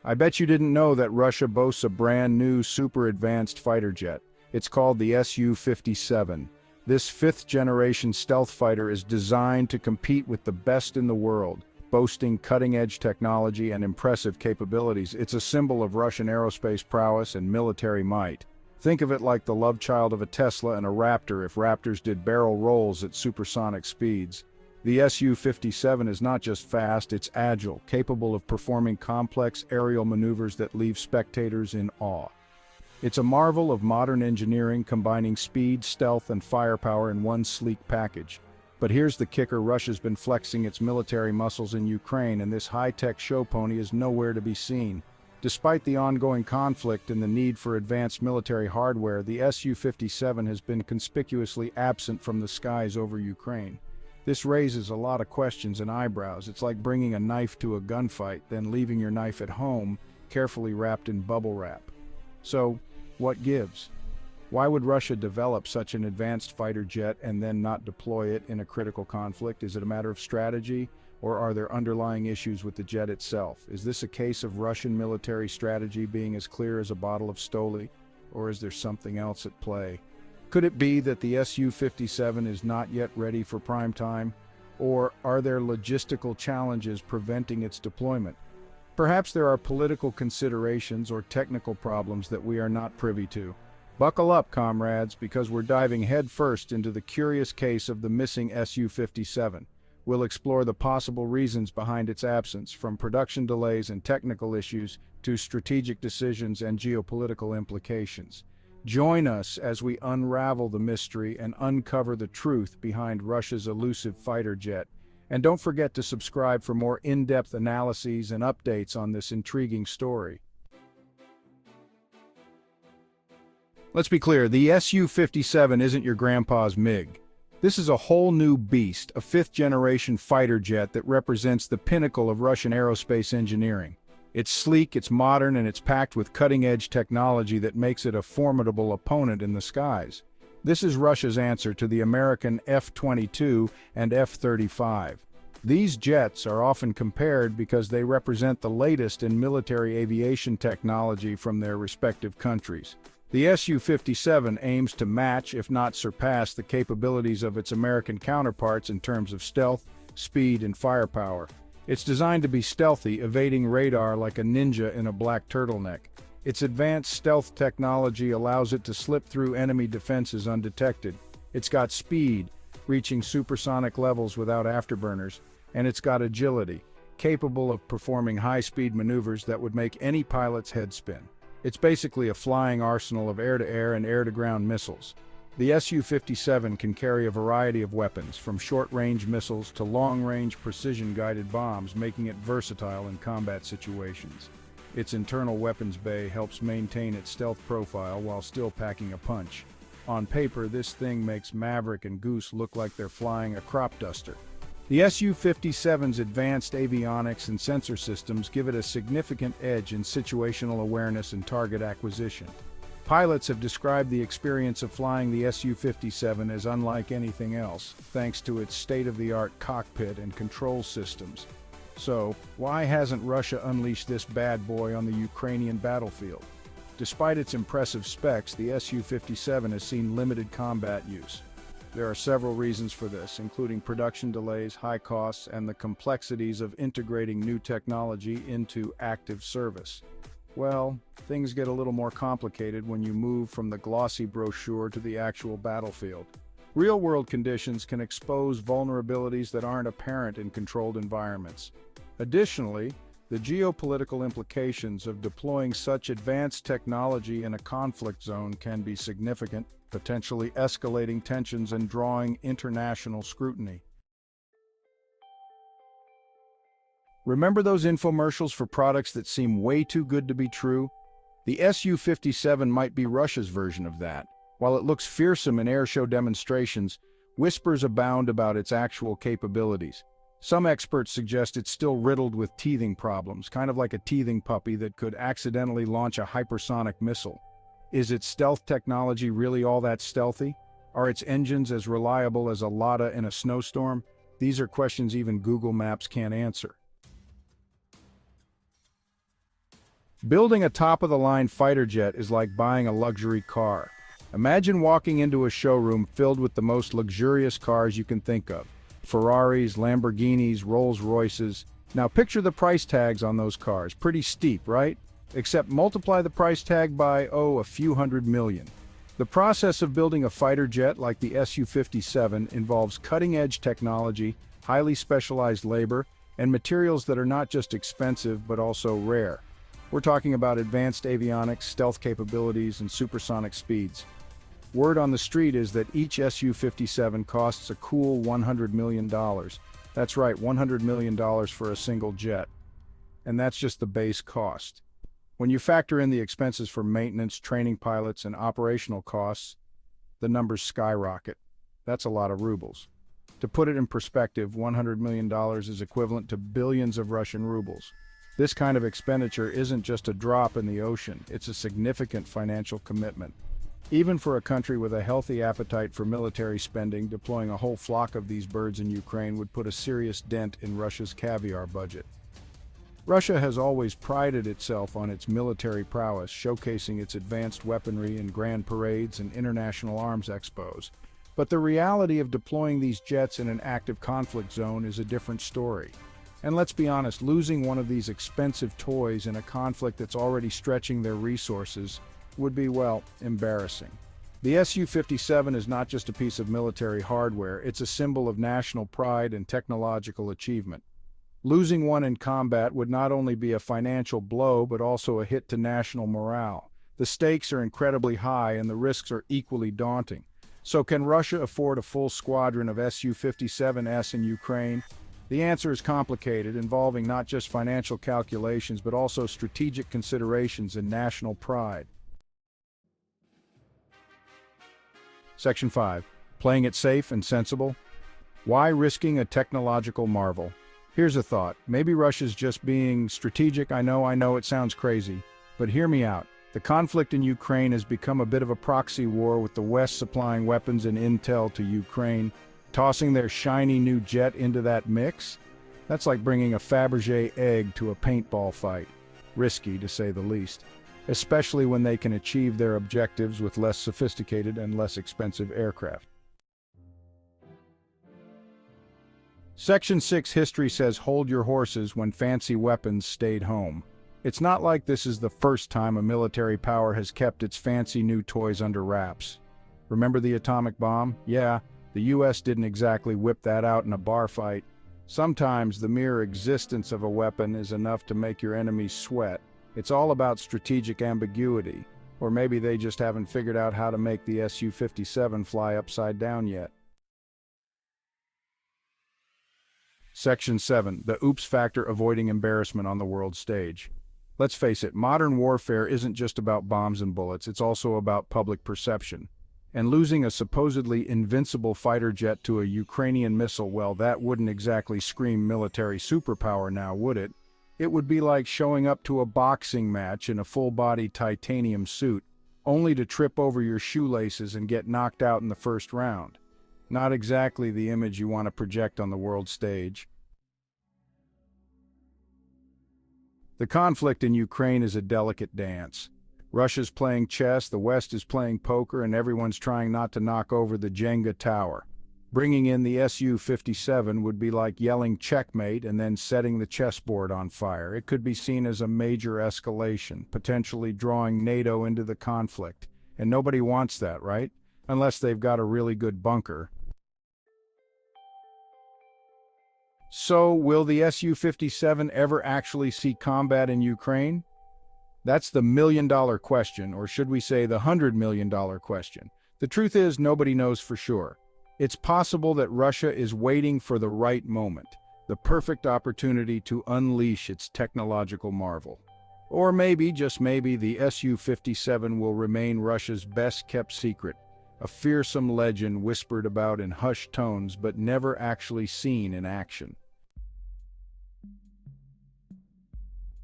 I bet you didn't know that Russia boasts a brand new super advanced fighter jet. It's called the Su-57. This fifth-generation stealth fighter is designed to compete with the best in the world, boasting cutting-edge technology and impressive capabilities. It's a symbol of Russian aerospace prowess and military might. Think of it like the love child of a Tesla and a Raptor if Raptors did barrel rolls at supersonic speeds. The Su-57 is not just fast, it's agile, capable of performing complex aerial maneuvers that leave spectators in awe. It's a marvel of modern engineering, combining speed, stealth, and firepower in one sleek package. But here's the kicker: Russia's been flexing its military muscles in Ukraine, and this high-tech show pony is nowhere to be seen. Despite the ongoing conflict and the need for advanced military hardware, the Su-57 has been conspicuously absent from the skies over Ukraine. This raises a lot of questions and eyebrows. It's like bringing a knife to a gunfight, then leaving your knife at home, carefully wrapped in bubble wrap. So, what gives? Why would Russia develop such an advanced fighter jet and then not deploy it in a critical conflict? Is it a matter of strategy, or are there underlying issues with the jet itself? Is this a case of Russian military strategy being as clear as a bottle of Stoli, or is there something else at play? Could it be that the Su-57 is not yet ready for prime time, or are there logistical challenges preventing its deployment? Perhaps there are political considerations or technical problems that we are not privy to. Buckle up, comrades, because we're diving headfirst into the curious case of the missing Su-57. We'll explore the possible reasons behind its absence, from production delays and technical issues to strategic decisions and geopolitical implications. Join us as we unravel the mystery and uncover the truth behind Russia's elusive fighter jet. And don't forget to subscribe for more in-depth analyses and updates on this intriguing story. Let's be clear, the Su-57 isn't your grandpa's MiG. This is a whole new beast, a fifth-generation fighter jet that represents the pinnacle of Russian aerospace engineering. It's sleek, it's modern, and it's packed with cutting-edge technology that makes it a formidable opponent in the skies. This is Russia's answer to the American F-22 and F-35. These jets are often compared because they represent the latest in military aviation technology from their respective countries. The Su-57 aims to match, if not surpass, the capabilities of its American counterparts in terms of stealth, speed, and firepower. It's designed to be stealthy, evading radar like a ninja in a black turtleneck. Its advanced stealth technology allows it to slip through enemy defenses undetected. It's got speed, reaching supersonic levels without afterburners, and it's got agility, capable of performing high-speed maneuvers that would make any pilot's head spin. It's basically a flying arsenal of air-to-air and air-to-ground missiles. The Su-57 can carry a variety of weapons, from short-range missiles to long-range precision-guided bombs, making it versatile in combat situations. Its internal weapons bay helps maintain its stealth profile while still packing a punch. On paper, this thing makes Maverick and Goose look like they're flying a crop duster. The Su-57's advanced avionics and sensor systems give it a significant edge in situational awareness and target acquisition. Pilots have described the experience of flying the Su-57 as unlike anything else, thanks to its state-of-the-art cockpit and control systems. So, why hasn't Russia unleashed this bad boy on the Ukrainian battlefield? Despite its impressive specs, the Su-57 has seen limited combat use. There are several reasons for this, including production delays, high costs, and the complexities of integrating new technology into active service. Well, things get a little more complicated when you move from the glossy brochure to the actual battlefield. Real-world conditions can expose vulnerabilities that aren't apparent in controlled environments. Additionally, the geopolitical implications of deploying such advanced technology in a conflict zone can be significant, potentially escalating tensions and drawing international scrutiny. Remember those infomercials for products that seem way too good to be true? The Su-57 might be Russia's version of that. While it looks fearsome in airshow demonstrations, whispers abound about its actual capabilities. Some experts suggest it's still riddled with teething problems, kind of like a teething puppy that could accidentally launch a hypersonic missile. Is its stealth technology really all that stealthy? Are its engines as reliable as a Lada in a snowstorm? These are questions even Google Maps can't answer. Building a top-of-the-line fighter jet is like buying a luxury car. Imagine walking into a showroom filled with the most luxurious cars you can think of. Ferraris, Lamborghinis, Rolls-Royces. Now picture the price tags on those cars. Pretty steep, right? Except multiply the price tag by, a few hundred million. The process of building a fighter jet like the su-57 involves cutting-edge technology, highly specialized labor, and materials that are not just expensive but also rare. We're talking about advanced avionics, stealth capabilities, and supersonic speeds. Word on the street is that each su-57 costs a cool $100 million. That's right, $100 million for a single jet. And that's just the base cost. When you factor in the expenses for maintenance, training pilots, and operational costs, the numbers skyrocket. That's a lot of rubles. To put it in perspective, $100 million is equivalent to billions of Russian rubles. This kind of expenditure isn't just a drop in the ocean, it's a significant financial commitment. Even for a country with a healthy appetite for military spending, deploying a whole flock of these birds in Ukraine would put a serious dent in Russia's caviar budget. Russia has always prided itself on its military prowess, showcasing its advanced weaponry in grand parades and international arms expos. But the reality of deploying these jets in an active conflict zone is a different story. And let's be honest, losing one of these expensive toys in a conflict that's already stretching their resources would be, well, embarrassing. The su-57 is not just a piece of military hardware, it's a symbol of national pride and technological achievement. Losing one in combat would not only be a financial blow, but also a hit to national morale. The stakes are incredibly high and the risks are equally daunting. So can Russia afford a full squadron of su-57s in Ukraine? The answer is complicated, involving not just financial calculations, but also strategic considerations and national pride. Section 5. Playing it safe and sensible. Why risking a technological marvel? Here's a thought. Maybe Russia's just being strategic. I know it sounds crazy, but hear me out. The conflict in Ukraine has become a bit of a proxy war, with the West supplying weapons and intel to Ukraine, tossing their shiny new jet into that mix. That's like bringing a Fabergé egg to a paintball fight. Risky, to say the least, especially when they can achieve their objectives with less sophisticated and less expensive aircraft. Section 6 history says hold your horses when fancy weapons stayed home. It's not like this is the first time a military power has kept its fancy new toys under wraps. Remember the atomic bomb? Yeah, the US didn't exactly whip that out in a bar fight. Sometimes the mere existence of a weapon is enough to make your enemies sweat. It's all about strategic ambiguity, or maybe they just haven't figured out how to make the su-57 fly upside down yet. Section 7. The oops factor: avoiding embarrassment on the world stage. Let's face it, modern warfare isn't just about bombs and bullets, it's also about public perception. And losing a supposedly invincible fighter jet to a Ukrainian missile, well, that wouldn't exactly scream military superpower now, would it? It would be like showing up to a boxing match in a full-body titanium suit, only to trip over your shoelaces and get knocked out in the first round. Not exactly the image you want to project on the world stage. The conflict in Ukraine is a delicate dance. Russia's playing chess, the West is playing poker, and everyone's trying not to knock over the Jenga tower. Bringing in the su-57 would be like yelling checkmate and then setting the chessboard on fire. It could be seen as a major escalation, potentially drawing NATO into the conflict. And nobody wants that, right? Unless they've got a really good bunker. So, will the su-57 ever actually see combat in Ukraine? That's the million-dollar question, or should we say the $100 million question. The truth is, nobody knows for sure. It's possible that Russia is waiting for the right moment, the perfect opportunity to unleash its technological marvel. Or maybe, just maybe, the su-57 will remain Russia's best-kept secret, a fearsome legend whispered about in hushed tones but never actually seen in action.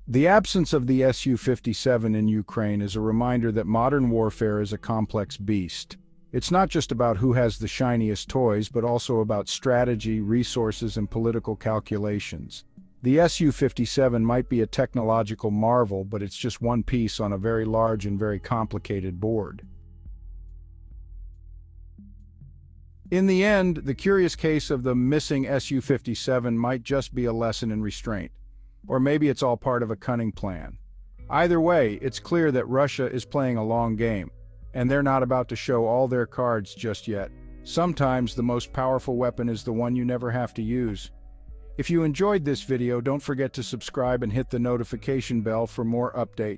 The absence of the su-57 in Ukraine is a reminder that modern warfare is a complex beast. It's not just about who has the shiniest toys, but also about strategy, resources, and political calculations. The Su-57 might be a technological marvel, but it's just one piece on a very large and very complicated board. In the end, the curious case of the missing Su-57 might just be a lesson in restraint. Or maybe it's all part of a cunning plan. Either way, it's clear that Russia is playing a long game, and they're not about to show all their cards just yet. Sometimes the most powerful weapon is the one you never have to use. If you enjoyed this video, don't forget to subscribe and hit the notification bell for more updates.